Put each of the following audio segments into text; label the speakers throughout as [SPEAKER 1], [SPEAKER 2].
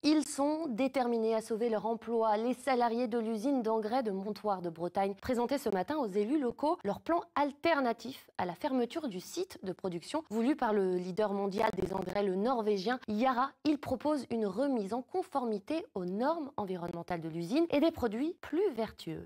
[SPEAKER 1] Ils sont déterminés à sauver leur emploi. Les salariés de l'usine d'engrais de Montoire de Bretagne présentaient ce matin aux élus locaux leur plan alternatif à la fermeture du site de production voulu par le leader mondial des engrais, le norvégien Yara. Il propose une remise en conformité aux normes environnementales de l'usine et des produits plus vertueux.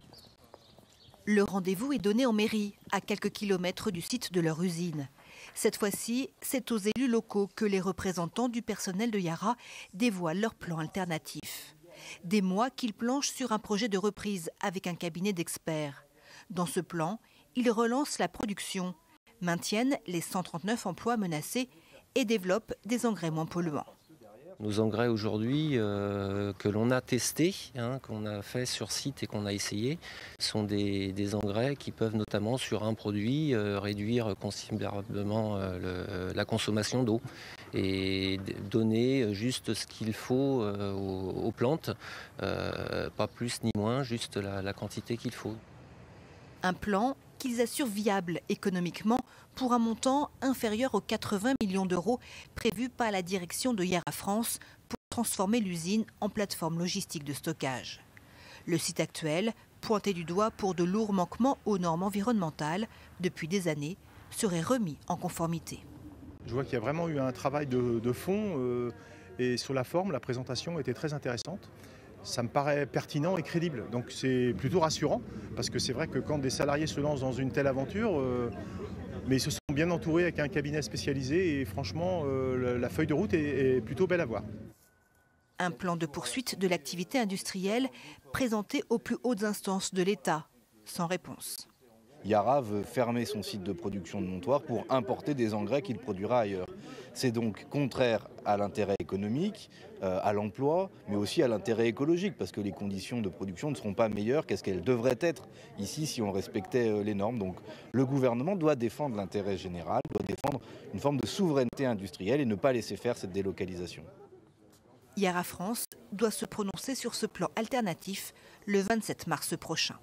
[SPEAKER 2] Le rendez-vous est donné en mairie, à quelques kilomètres du site de leur usine. Cette fois-ci, c'est aux élus locaux que les représentants du personnel de Yara dévoilent leur plan alternatif. Des mois qu'ils planchent sur un projet de reprise avec un cabinet d'experts. Dans ce plan, ils relancent la production, maintiennent les 139 emplois menacés et développent des engrais moins polluants.
[SPEAKER 3] Nos engrais aujourd'hui que l'on a testés, qu'on a fait sur site et qu'on a essayé, sont des engrais qui peuvent notamment sur un produit réduire considérablement la consommation d'eau et donner juste ce qu'il faut aux plantes, pas plus ni moins, juste la quantité qu'il faut.
[SPEAKER 2] Un plan qu'ils assurent viable économiquement pour un montant inférieur aux 80 millions d'euros prévus par la direction de Yara France pour transformer l'usine en plateforme logistique de stockage. Le site actuel, pointé du doigt pour de lourds manquements aux normes environnementales depuis des années, serait remis en conformité.
[SPEAKER 4] Je vois qu'il y a vraiment eu un travail de fond et sur la forme, la présentation était très intéressante. Ça me paraît pertinent et crédible, donc c'est plutôt rassurant parce que c'est vrai que quand des salariés se lancent dans une telle aventure, mais ils se sont bien entourés avec un cabinet spécialisé et franchement la feuille de route est plutôt belle à voir.
[SPEAKER 2] Un plan de poursuite de l'activité industrielle présenté aux plus hautes instances de l'État, sans réponse.
[SPEAKER 5] Yara veut fermer son site de production de Montoire pour importer des engrais qu'il produira ailleurs. C'est donc contraire à l'intérêt économique, à l'emploi, mais aussi à l'intérêt écologique, parce que les conditions de production ne seront pas meilleures qu'est-ce qu'elles devraient être ici si on respectait les normes. Donc le gouvernement doit défendre l'intérêt général, doit défendre une forme de souveraineté industrielle et ne pas laisser faire cette délocalisation.
[SPEAKER 2] Yara France doit se prononcer sur ce plan alternatif le 27 mars prochain.